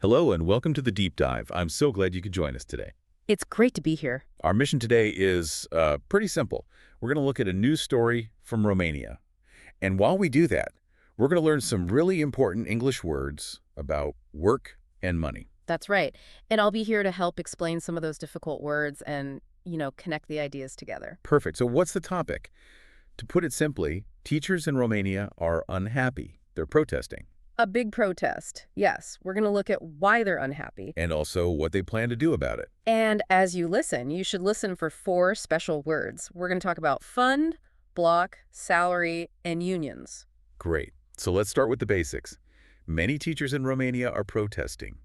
Hello and welcome to the Deep Dive. I'm so glad you could join us today. It's great to be here. Our mission today is pretty simple. We're going to look at a news story from Romania. And while we do that, we're going to learn some really important English words about work and money. That's right. And I'll be here to help explain some of those difficult words and, connect the ideas together. Perfect. So what's the topic? To put it simply, teachers in Romania are unhappy. They're protesting. A big protest. Yes, we're going to look at why they're unhappy. And also what they plan to do about it. And as you listen, you should listen for 4 special words. We're going to talk about fund, block, salary, and unions. Great. So let's start with the basics. Many teachers in Romania are protesting.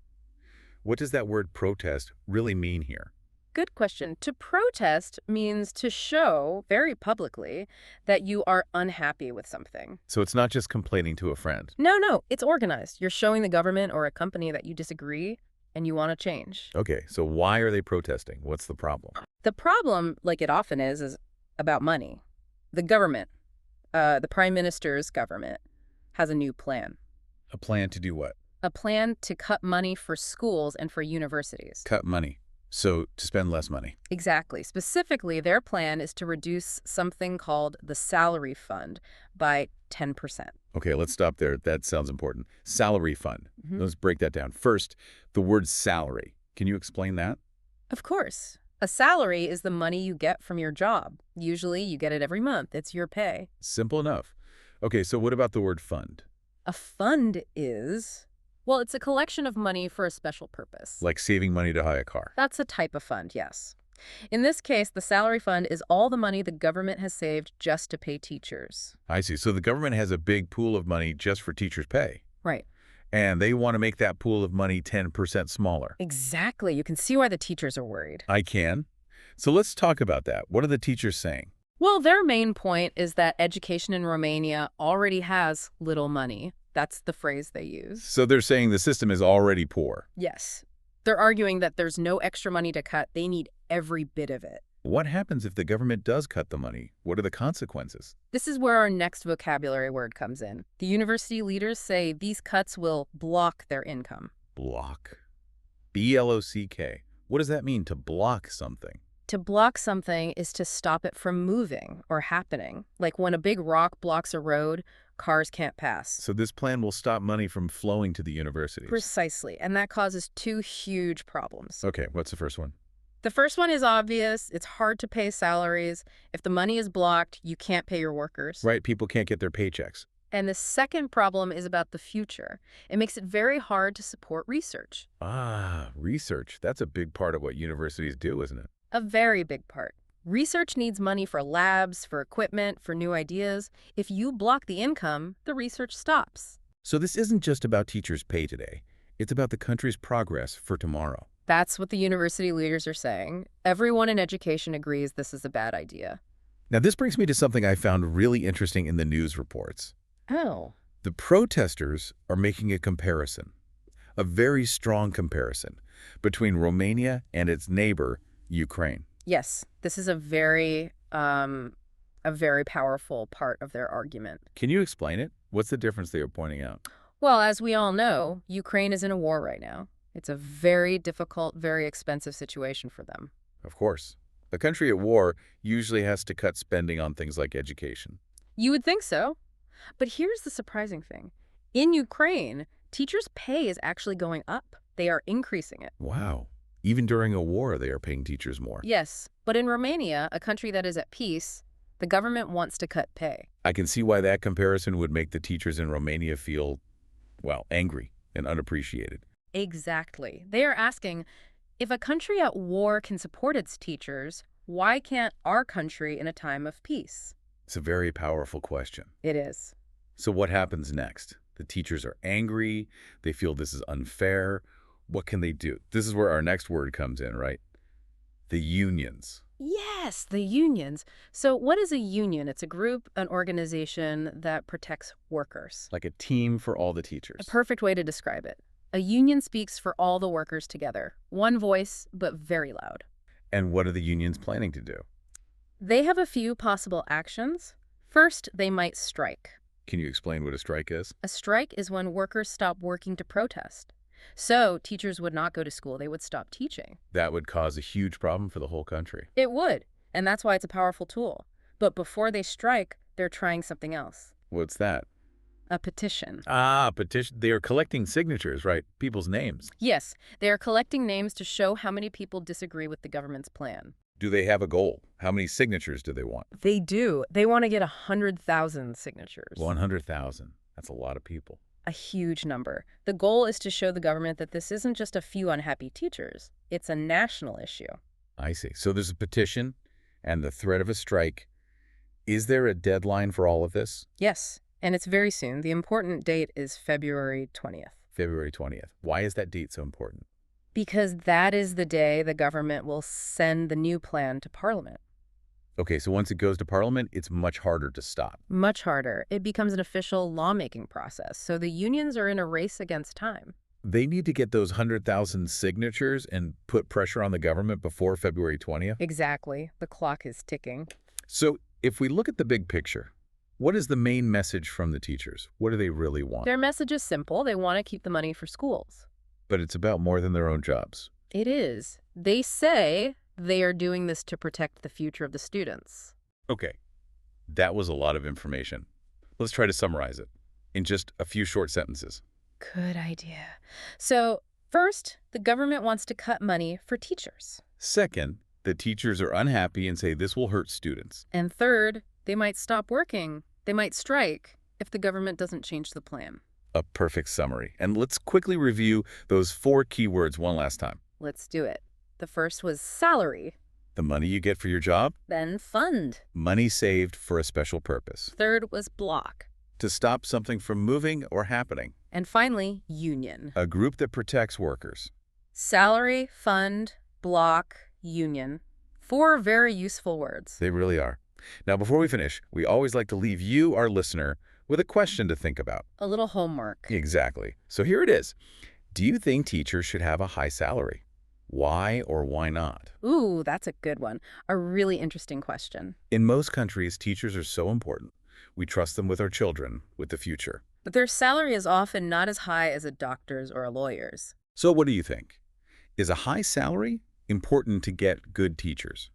What does that word protest really mean here? Good question. To protest means to show very publicly that you are unhappy with something. So it's not just complaining to a friend. No, it's organized. You're showing the government or a company that you disagree and you want to change. Okay, so why are they protesting? What's the problem? The problem, like it often is about money. The government, the prime minister's government, has a new plan. A plan to do what? A plan to cut money for schools and for universities. Cut money. So to spend less money. Exactly. Specifically, their plan is to reduce something called the salary fund by 10%. Okay, let's stop there. That sounds important. Salary fund. Let's break that down. First, the word salary. Can you explain that? Of course. A salary is the money you get from your job. Usually, you get it every month. It's your pay. Simple enough. Okay, so what about the word fund? A fund is... well, it's a collection of money for a special purpose. Like saving money to buy a car. That's a type of fund, yes. In this case, the salary fund is all the money the government has saved just to pay teachers. I see. So the government has a big pool of money just for teachers' pay. Right. And they want to make that pool of money 10% smaller. Exactly. You can see why the teachers are worried. I can. So let's talk about that. What are the teachers saying? Well, their main point is that education in Romania already has little money. That's the phrase they use. So they're saying the system is already poor. Yes. They're arguing that there's no extra money to cut. They need every bit of it. What happens if the government does cut the money? What are the consequences? This is where our next vocabulary word comes in. The university leaders say these cuts will block their income. Block. B-L-O-C-K. What does that mean, to block something? To block something is to stop it from moving or happening. Like when a big rock blocks a road, cars can't pass. So this plan will stop money from flowing to the universities. Precisely. And that causes 2 huge problems. Okay, what's the first one? The first one is obvious. It's hard to pay salaries. If the money is blocked, you can't pay your workers. Right, people can't get their paychecks. And the second problem is about the future. It makes it very hard to support research. Ah, research. That's a big part of what universities do, isn't it? A very big part. Research needs money for labs, for equipment, for new ideas. If you block the income, the research stops. So this isn't just about teachers' pay today. It's about the country's progress for tomorrow. That's what the university leaders are saying. Everyone in education agrees this is a bad idea. Now, this brings me to something I found really interesting in the news reports. Oh. The protesters are making a comparison, a very strong comparison, between Romania and its neighbor, Ukraine. Yes, this is a very powerful part of their argument. Can you explain it? What's the difference they are pointing out? Well, as we all know, Ukraine is in a war right now. It's a very difficult, very expensive situation for them. Of course. A country at war usually has to cut spending on things like education. You would think so. But here's the surprising thing. In Ukraine, teachers' pay is actually going up. They are increasing it. Wow. Even during a war, they are paying teachers more. Yes, but in Romania, a country that is at peace, the government wants to cut pay. I can see why that comparison would make the teachers in Romania feel, well, angry and unappreciated. Exactly. They are asking, if a country at war can support its teachers, why can't our country in a time of peace? It's a very powerful question. It is. So what happens next? The teachers are angry. They feel this is unfair. What can they do? This is where our next word comes in, right? The unions. Yes, the unions. So what is a union? It's a group, an organization that protects workers. Like a team for all the teachers. A perfect way to describe it. A union speaks for all the workers together. One voice, but very loud. And what are the unions planning to do? They have a few possible actions. First, they might strike. Can you explain what a strike is? A strike is when workers stop working to protest. So teachers would not go to school. They would stop teaching. That would cause a huge problem for the whole country. It would. And that's why it's a powerful tool. But before they strike, they're trying something else. What's that? A petition. Ah, petition. They are collecting signatures, right? People's names. Yes, they are collecting names to show how many people disagree with the government's plan. Do they have a goal? How many signatures do they want? They do. They want to get 100,000 signatures. 100,000. That's a lot of people. A huge number. The goal is to show the government that this isn't just a few unhappy teachers. It's a national issue. I see. So there's a petition and the threat of a strike. Is there a deadline for all of this? Yes, and it's very soon. The important date is February 20th. February 20th. Why is that date so important? Because that is the day the government will send the new plan to Parliament. Okay, so once it goes to Parliament, it's much harder to stop. Much harder. It becomes an official lawmaking process, so the unions are in a race against time. They need to get those 100,000 signatures and put pressure on the government before February 20th? Exactly. The clock is ticking. So if we look at the big picture, what is the main message from the teachers? What do they really want? Their message is simple. They want to keep the money for schools. But it's about more than their own jobs. It is. They say they are doing this to protect the future of the students. Okay, that was a lot of information. Let's try to summarize it in just a few short sentences. Good idea. So, first, the government wants to cut money for teachers. Second, the teachers are unhappy and say this will hurt students. And third, they might stop working. They might strike if the government doesn't change the plan. A perfect summary. And let's quickly review those 4 keywords one last time. Let's do it. The first was salary, The money you get for your job, then fund. money saved for a special purpose. Third was block. To stop something from moving or happening. And finally, union. A group that protects workers. Salary, fund, block, union. 4 very useful words. They really are. Now, before we finish, we always like to leave you, our listener, with a question to think about. A little homework. Exactly. So here it is. Do you think teachers should have a high salary? Why or why not? Ooh, that's a good one. A really interesting question. In most countries, teachers are so important. We trust them with our children, with the future. But their salary is often not as high as a doctor's or a lawyer's. So what do you think? Is a high salary important to get good teachers?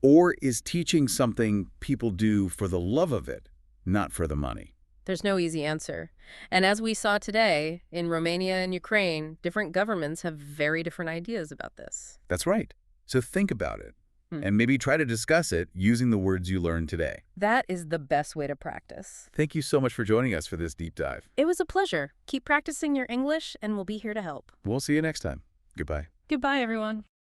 Or is teaching something people do for the love of it, not for the money? There's no easy answer. And as we saw today, in Romania and Ukraine, different governments have very different ideas about this. That's right. So think about it. And maybe try to discuss it using the words you learned today. That is the best way to practice. Thank you so much for joining us for this deep dive. It was a pleasure. Keep practicing your English, and we'll be here to help. We'll see you next time. Goodbye. Goodbye, everyone.